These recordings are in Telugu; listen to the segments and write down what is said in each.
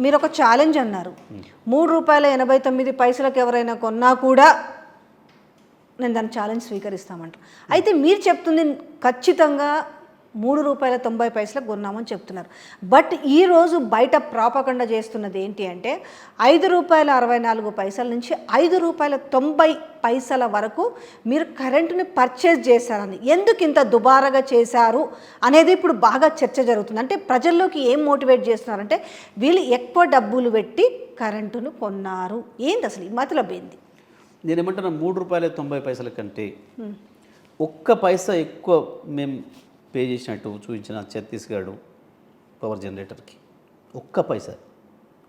మీరు ఒక ఛాలెంజ్ అన్నారు, ₹3.89 ఎవరైనా కొన్నా కూడా నేను దాని ఛాలెంజ్ స్వీకరిస్తామంట. అయితే మీరు చెప్తుంది ఖచ్చితంగా ₹3.90 కొన్నామని చెప్తున్నారు. బట్ ఈరోజు బయట ప్రాపగండ చేస్తున్నది ఏంటి అంటే ₹5.64 నుంచి ₹5.90 వరకు మీరు కరెంటుని పర్చేజ్ చేశారని. ఎందుకు ఇంత దుబారాగా చేశారు అనేది ఇప్పుడు బాగా చర్చ జరుగుతుంది. అంటే ప్రజల్లోకి ఏం మోటివేట్ చేస్తున్నారంటే వీళ్ళు ఎక్కువ డబ్బులు పెట్టి కరెంటును కొన్నారు. ఏంటి అసలు ఈ మతలబ్ ఏంది? నేనేమంటున్నా ₹3.90 కంటే ఒక్క పైసా ఎక్కువ మేము పే చేసినట్టు చూపించిన ఛత్తీస్గఢ్ పవర్ జనరేటర్కి ఒక్క పైసా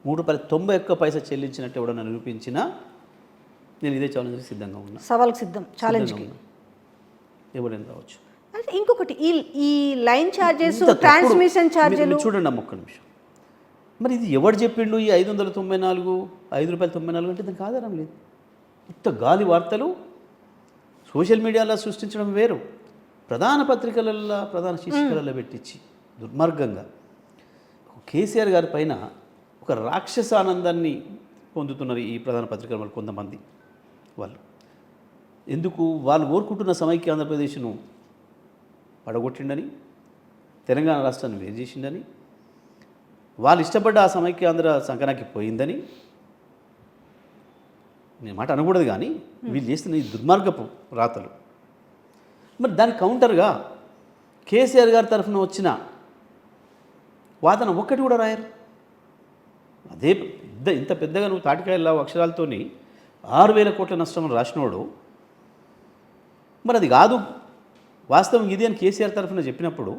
₹3.91 చెల్లించినట్టు ఎవడన్నా నిరూపించినా నేను ఇదే ఛాలెంజ్కి సిద్ధంగా ఉన్నా. సవాల్కి సిద్ధం, ఛాలెంజ్కి ఎవరైనా రావచ్చు. అంటే ఇంకొకటి ఈ లైన్ ఛార్జెస్, ట్రాన్స్మిషన్ ఛార్జీలు చూడండి అమ్మ, ఒక్క నిమిషం. మరి ఇది ఎవడు చెప్పిండు ఈ ₹5.94 అంటే దానికి ఆధారం లేదు. ఇంత గాలి వార్తలు సోషల్ మీడియాలో సృష్టించడం వేరు, ప్రధాన పత్రికలలో ప్రధాన శీర్షికలలో పెట్టించి దుర్మార్గంగా కేసీఆర్ గారి పైన ఒక రాక్షస ఆనందాన్ని పొందుతున్నారు ఈ ప్రధాన పత్రికల వాళ్ళు కొంతమంది. వాళ్ళు ఎందుకు వాళ్ళు కోరుకుంటున్న సమైక్య ఆంధ్రప్రదేశ్ను పడగొట్టిండని, తెలంగాణ రాష్ట్రాన్ని వేరు చేసిండని, వాళ్ళు ఇష్టపడ్డ ఆ సమైక్య ఆంధ్ర సంకనాకి పోయిందని నేను మాట అనకూడదు. కానీ వీళ్ళు చేస్తున్న ఈ దుర్మార్గపు రాతలు, మరి దానికి కౌంటర్గా కేసీఆర్ గారి తరఫున వచ్చిన వాదన ఒక్కటి కూడా రాయరు. అదే ఇంత పెద్దగా నువ్వు తాటికాయల అక్షరాలతోని 6,000 కోట్ల నష్టం రాసినోడు, మరి అది కాదు వాస్తవం ఇది అని కేసీఆర్ తరఫున చెప్పినప్పుడు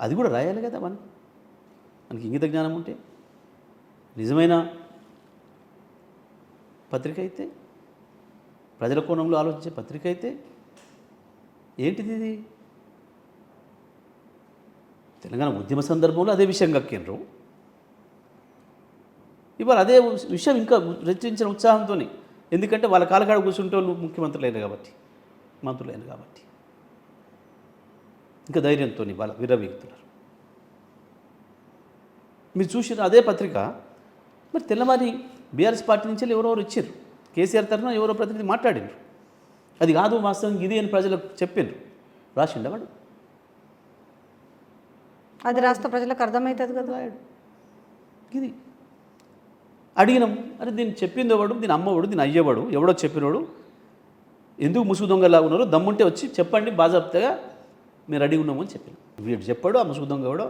అది కూడా రాయాలి కదా. మనకి ఇంగిత జ్ఞానం ఉంటే, నిజమైన పత్రిక అయితే, ప్రజల కోణంలో ఆలోచించే పత్రిక అయితే ఏంటిది ఇది? తెలంగాణ ఉద్యమ సందర్భంలో అదే విషయం కక్కినరు, ఇవాళ అదే విషయం ఇంకా రెచ్చించిన ఉత్సాహంతో, ఎందుకంటే వాళ్ళ కాలకాడ కూర్చుంటే వాళ్ళు ముఖ్యమంత్రులు అయినారు కాబట్టి, మంత్రులు అయినారు కాబట్టి ఇంకా ధైర్యంతో వాళ్ళ విర్రవీగుతున్నారు. మీరు చూసిన అదే పత్రిక మరి తెల్లవారి బీఆర్ఎస్ పార్టీ నుంచి ఎవరెవరు ఇచ్చారు, కేసీఆర్ తరఫున ఎవరో ప్రతినిధి మాట్లాడినారు, అది కాదు వాస్తవం ఇది అని ప్రజలకు చెప్పిండ్రు, రాసిండ వాడు. అది రాష్ట్ర ప్రజలకు అర్థమవుతుంది కదా. ఇది అడిగినాం, అరే దీన్ని చెప్పింది ఎవడు, దీని అమ్మవాడు, దీని అయ్యేవాడు ఎవడో చెప్పినవాడు, ఎందుకు ముసుగు దొంగలాగా ఉన్నారు, దమ్ముంటే వచ్చి చెప్పండి బాజాప్తగా మీరు అడిగి ఉన్నాము అని చెప్పాను. వీడు చెప్పాడు, ఆ ముసుగు దొంగ ఎవడో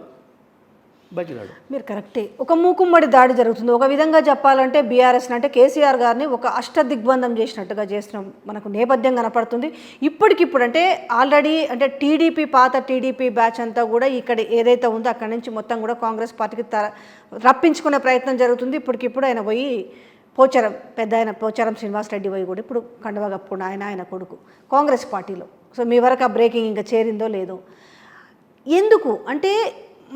బయటికి రాడు. మీరు కరెక్టే. ఒక మూకుమ్మడి దాడి జరుగుతుంది. ఒక విధంగా చెప్పాలంటే బీఆర్ఎస్ అంటే కేసీఆర్ గారిని ఒక అష్టదిగ్బంధం చేసినట్టుగా చేసిన మనకు నేపథ్యం కనపడుతుంది. ఇప్పటికిప్పుడు అంటే ఆల్రెడీ అంటే పాత టీడీపీ బ్యాచ్ అంతా కూడా ఇక్కడ ఏదైతే ఉందో అక్కడి నుంచి మొత్తం కూడా కాంగ్రెస్ పార్టీకి రప్పించుకునే ప్రయత్నం జరుగుతుంది. ఇప్పటికిప్పుడు ఆయన పోయి పోచారం శ్రీనివాసరెడ్డి పోయి కూడా ఇప్పుడు కండువా కప్పుకున్న ఆయన కొడుకు కాంగ్రెస్ పార్టీలో. సో మీ వరకు ఆ బ్రేకింగ్ ఇంకా చేరిందో లేదో. ఎందుకు అంటే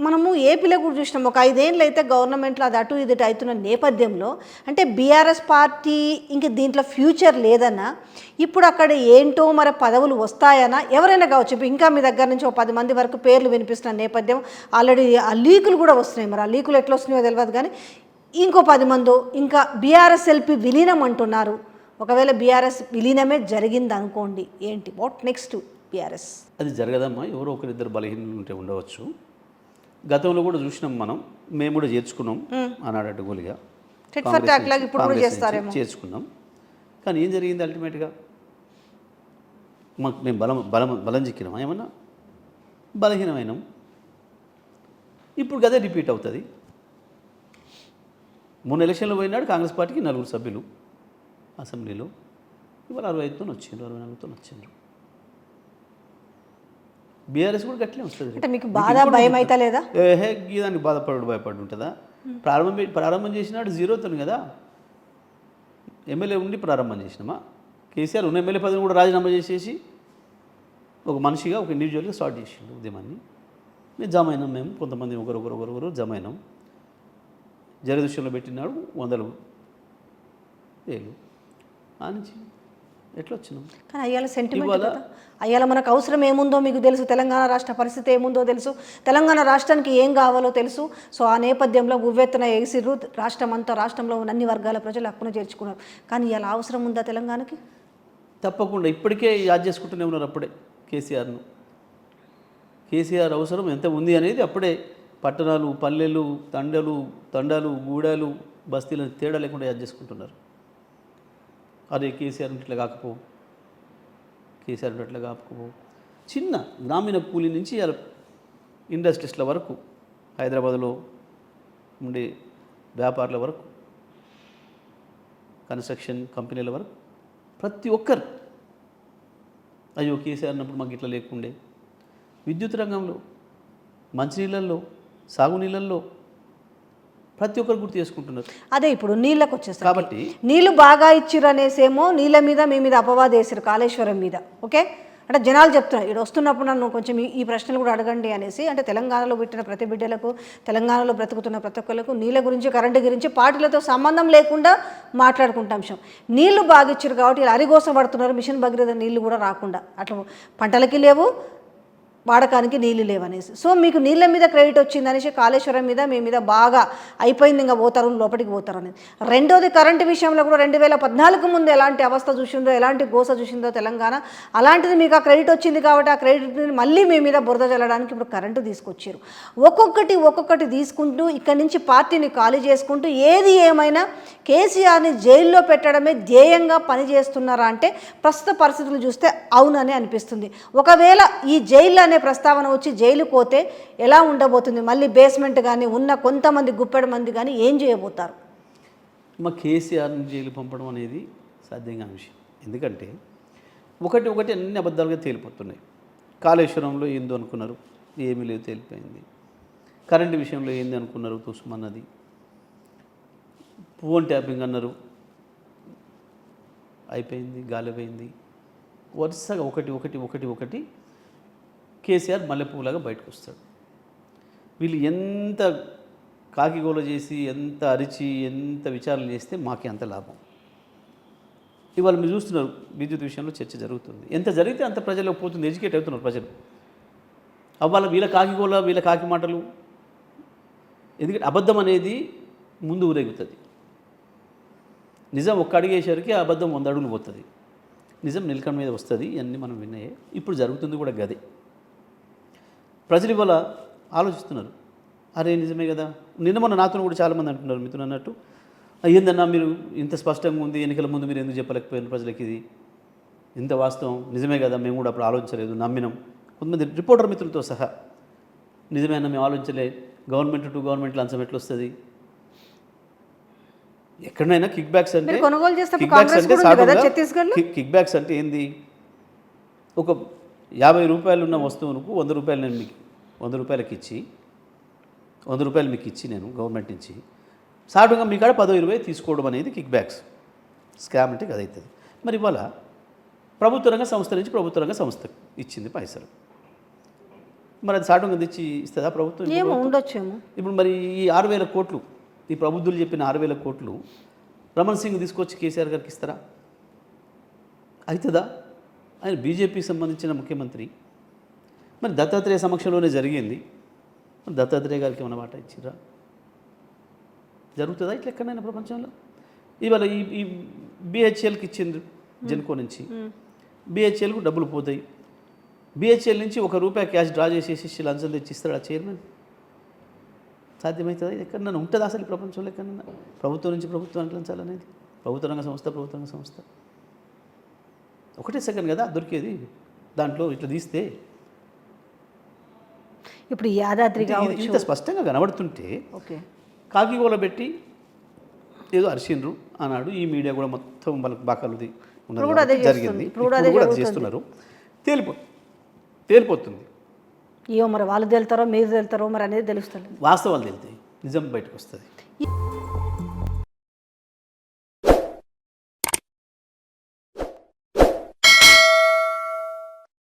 మనము ఏపీలో కూడా చూసినాం, ఒక 5 ఏళ్ళు అయితే గవర్నమెంట్లో అది అటు ఇది అవుతున్న నేపథ్యంలో అంటే బీఆర్ఎస్ పార్టీ ఇంక దీంట్లో ఫ్యూచర్ లేదన్నా, ఇప్పుడు అక్కడ ఏంటో మరి పదవులు వస్తాయన్నా ఎవరైనా కావచ్చు. ఇంకా మీ దగ్గర నుంచి ఒక 10 మంది వరకు పేర్లు వినిపిస్తున్న నేపథ్యం, ఆల్రెడీ ఆ లీకులు కూడా వస్తున్నాయి. మరి ఆ లీకులు ఎట్లా వస్తున్నాయో తెలియదు, కానీ ఇంకో 10 మందో ఇంకా బీఆర్ఎస్ ఎల్పీ విలీనం అంటున్నారు. ఒకవేళ బీఆర్ఎస్ విలీనమే జరిగింది అనుకోండి, ఏంటి వాట్ నెక్స్ట్ బీఆర్ఎస్? అది జరగదమ్మా, ఎవరో ఒకరిద్దరు బలహీనలు ఉంటే ఉండవచ్చు. గతంలో కూడా చూసినాం మనం, మేము కూడా చేర్చుకున్నాం ఆనాడు అడ్డగోలుగా చేర్చుకున్నాం. కానీ ఏం జరిగింది అల్టిమేట్గా? మాకు మేము బలం చిక్కినామా? ఏమన్నా బలహీనమైనాం. ఇప్పుడు అదే రిపీట్ అవుతుంది. మొన్న ఎలక్షన్లో పోయినాడు కాంగ్రెస్ పార్టీకి 4 సభ్యులు అసెంబ్లీలో, ఇవాళ 65తో వచ్చిండ్రు, 64తో వచ్చిండ్రు. బీఆర్ఎస్ కూడా గట్లే వస్తుంది. అంటే మీకు బాధ భయం అయితే లేదా? దానికి భయపడి ఉంటుందా? ప్రారంభం చేసినాడు 0తో కదా, ఎమ్మెల్యే ఉండి ప్రారంభం చేసినామా? కేసీఆర్ ఉన్న ఎమ్మెల్యే పదవిని కూడా రాజీనామా చేసేసి ఒక మనిషిగా ఒక ఇండివిజువల్గా స్టార్ట్ చేసిండు ఉద్యమాన్ని. మేము జమ అయినాం, మేము కొంతమంది ఒకరు జమ అయినాం. జగదృశ్యంలో పెట్టినాడు 100,000 ఆ నుంచి ఎట్లా వచ్చినాం? కానీ అయ్యాల సెంటిమెంట్ కదా, అయ్యాల మనకు అవసరం ఏముందో మీకు తెలుసు, తెలంగాణ రాష్ట్ర పరిస్థితి ఏముందో తెలుసు, తెలంగాణ రాష్ట్రానికి ఏం కావాలో తెలుసు. సో ఆ నేపథ్యంలో ఉవ్వెత్తున ఎగిసిర్రు, రాష్ట్రంలో ఉన్న అన్ని వర్గాల ప్రజలు హక్కును చేర్చుకున్నారు. కానీ ఇలా అవసరం ఉందా తెలంగాణకి? తప్పకుండా ఇప్పటికే యాద్ చేసుకుంటూనే ఉన్నారు అప్పుడే కేసీఆర్ను. కేసీఆర్ అవసరం ఎంత ఉంది అనేది అప్పుడే పట్టణాలు, పల్లెలు, తండాలు, గూడాలు, బస్తీలను తేడా లేకుండా యాద్ చేసుకుంటున్నారు. అదే కేసీఆర్ ఇట్లా కాకపోవు, కేసీఆర్ ఇట్లా కాకపోవు. చిన్న గ్రామీణ కూలీ నుంచి ఇండస్ట్రీస్ల వరకు, హైదరాబాద్లో ఉండే వ్యాపారుల వరకు, కన్స్ట్రక్షన్ కంపెనీల వరకు ప్రతి ఒక్కరు అయ్యో కేసీఆర్ అన్నప్పుడు మాకు ఇట్లా లేకుండే. విద్యుత్ రంగంలో, మంచినీళ్ళల్లో, సాగునీళ్ళల్లో ప్రతి ఒక్కరు గుర్తు చేసుకుంటున్నారు. అదే ఇప్పుడు నీళ్ళకి వచ్చేస్తారు కాబట్టి నీళ్ళు బాగా ఇచ్చిర్రు అనేసేమో నీళ్ళ మీద మీ మీద అపవాదు వేసారు కాళేశ్వరం మీద. ఓకే, అంటే జనాలు చెప్తున్నారు ఇక్కడ వస్తున్నప్పుడు నన్ను కొంచెం ఈ ప్రశ్నలు కూడా అడగండి అనేసి. అంటే తెలంగాణలో పుట్టిన ప్రతి బిడ్డలకు, తెలంగాణలో బ్రతుకుతున్న ప్రతి ఒక్కరికి నీళ్ళ గురించి, కరెంటు గురించి పార్టీలతో సంబంధం లేకుండా మాట్లాడుకుంటాం అంశం. నీళ్లు బాగా ఇచ్చారు కాబట్టి ఇలా అరిగోస పడుతున్నారు, మిషన్ భగీరథ నీళ్లు కూడా రాకుండా, అట్లా పంటలకి లేవు, వాడకానికి నీళ్ళు లేవనేసి. సో మీకు నీళ్ళ మీద క్రెడిట్ వచ్చిందనేసి కాళేశ్వరం మీద మీ మీద బాగా అయిపోయింది, ఇంకా పోతారు, లోపలికి పోతారు అనేది. రెండోది కరెంటు విషయంలో కూడా 2014 ముందు ఎలాంటి అవస్థ చూసిందో, ఎలాంటి గోస చూసిందో తెలంగాణ, అలాంటిది మీకు ఆ క్రెడిట్ వచ్చింది కాబట్టి ఆ క్రెడిట్ని మళ్ళీ మీ మీద బురద చల్లడానికి ఇప్పుడు కరెంటు తీసుకొచ్చారు. ఒక్కొక్కటి తీసుకుంటూ ఇక్కడి నుంచి పార్టీని ఖాళీ చేసుకుంటూ ఏది ఏమైనా కేసీఆర్ని జైల్లో పెట్టడమే ధ్యేయంగా పనిచేస్తున్నారా అంటే ప్రస్తుత పరిస్థితులు చూస్తే అవునని అనిపిస్తుంది. ఒకవేళ ఈ జైలు అనే ప్రస్తావన వచ్చి జైలుకు పోతే ఎలా ఉండబోతుంది? మళ్ళీ బేస్మెంట్ కానీ ఉన్న కొంతమంది గుప్పెడు మంది కానీ ఏం చేయబోతారు? మా కేసీఆర్ని జైలు పంపడం అనేది సాధ్యం కాని విషయం. ఎందుకంటే ఒకటి అన్ని అబద్ధాలుగా తేలిపోతున్నాయి. కాళేశ్వరంలో ఏందో అనుకున్నారు, ఏమీ లేదు, తేలిపోయింది. కరెంటు విషయంలో ఏంది అనుకున్నారు, తుస్మన్నది. ఫోన్ ట్యాపింగ్ అన్నారు, అయిపోయింది, గాలిపోయింది. వరుసగా ఒకటి కేసీఆర్ మల్లెపువ్వులాగా బయటకు వస్తాడు. వీళ్ళు ఎంత కాకిగోల చేసి, ఎంత అరిచి, ఎంత విచారణ చేస్తే మాకే అంత లాభం. ఇవాళ మీరు చూస్తున్నారు విద్యుత్ విషయంలో చర్చ జరుగుతుంది. ఎంత జరిగితే అంత ప్రజలకు పోతుంది, ఎడ్యుకేట్ అవుతున్నారు ప్రజలు. అవ్వాల వీళ్ళ కాకిగోల, వీళ్ళ కాకి మాటలు. ఎందుకంటే అబద్ధం అనేది ముందు ఊరేగుతుంది. నిజం ఒక్క అడిగేసరికి ఆ అబద్ధం 100 అడుగులు పోతుంది. నిజం నిలకడ మీద వస్తుంది. ఇవన్నీ మనం విన్నాయే. ఇప్పుడు జరుగుతుంది కూడా గదే. ప్రజలు ఇవాళ ఆలోచిస్తున్నారు, అరే నిజమే కదా. నిన్న మొన్న నాతో కూడా చాలామంది అంటున్నారు, మిత్రులు అన్నట్టు, ఏందన్నా మీరు ఇంత స్పష్టంగా ఉంది, ఎన్నికల ముందు మీరు ఎందుకు చెప్పలేకపోయిన ప్రజలకి, ఇది ఇంత వాస్తవం, నిజమే కదా, మేము కూడా అప్పుడు ఆలోచించలేదు, నమ్మినాం. కొంతమంది రిపోర్టర్ మిత్రులతో సహా, నిజమేనా మేము ఆలోచించలే, గవర్నమెంట్ టు గవర్నమెంట్ లంచం ఎట్లా వస్తుంది, ఎక్కడైనా కిక్ బ్యాక్స్ అంటే కిక్ బ్యాక్స్ అంటే ఏంది? ఒక 50 రూపాయలు ఉన్న వస్తువులకు 100 రూపాయలు నేను మీకు 100 రూపాయలకి ఇచ్చి 100 రూపాయలు మీకు ఇచ్చి నేను గవర్నమెంట్ నుంచి సాటుగా మీ కాడ 10-20 తీసుకోవడం అనేది కిక్ బ్యాక్స్. స్కామ్ అంటే అదవుతుంది. మరి ఇవాళ ప్రభుత్వ రంగ సంస్థ నుంచి ప్రభుత్వ రంగ సంస్థ ఇచ్చింది పైసలు, మరి అది సాటుగా తెచ్చి ఇస్తుందా ప్రభుత్వం? ఉండొచ్చేమో. ఇప్పుడు మరి ఈ 6,000 కోట్లు, ఈ ప్రబుద్ధులు చెప్పిన 6,000 కోట్లు రమణ్ సింగ్ తీసుకొచ్చి కేసీఆర్ గారికి ఇస్తారా? అవుతుందా? ఆయన బీజేపీకి సంబంధించిన ముఖ్యమంత్రి. మరి దత్తాత్రేయ సమక్షంలోనే జరిగింది. మరి దత్తాత్రేయ గారికి ఏమైనా మాట ఇచ్చిరా? జరుగుతుందా ఇట్లా ఎక్కడైనా ప్రపంచంలో? ఇవాళ ఈ బిహెచ్ఎల్కి ఇచ్చిండ్రు జెన్కో నుంచి, బిహెచ్ఎల్కు డబ్బులు పోతాయి. బిహెచ్ఎల్ నుంచి ₹1 క్యాష్ డ్రా చేసేసి లంచం తెచ్చి ఇస్తాడు ఆ చైర్మన్. సాధ్యమవుతుందా? ఇది ఎక్కడన్నా ఉంటుందా అసలు ఈ ప్రపంచంలో? ఎక్కడన్నా ప్రభుత్వం నుంచి ప్రభుత్వానికి లంచాలనేది? ప్రభుత్వ రంగ సంస్థ ఒకటే సెకండ్ కదా దొరికేది. దాంట్లో ఇట్లా తీస్తే ఇప్పుడు యాదాద్రి ఇంత స్పష్టంగా కనబడుతుంటే కాకిగోల పెట్టి ఏదో అరిసిండ్రు అన్నాడు. ఈ మీడియా కూడా మొత్తం వాళ్ళకి బాకాలుది జరిగింది, ఇప్పుడు కూడా అది చేస్తున్నారు. తేలిపోతుంది. ఏమో మరి వాళ్ళు తేలుతారో మీరు తేలుతారో మరి అనేది తెలుస్తుంది. వాస్తవాలు తేలుతాయి, నిజం బయటకు వస్తుంది.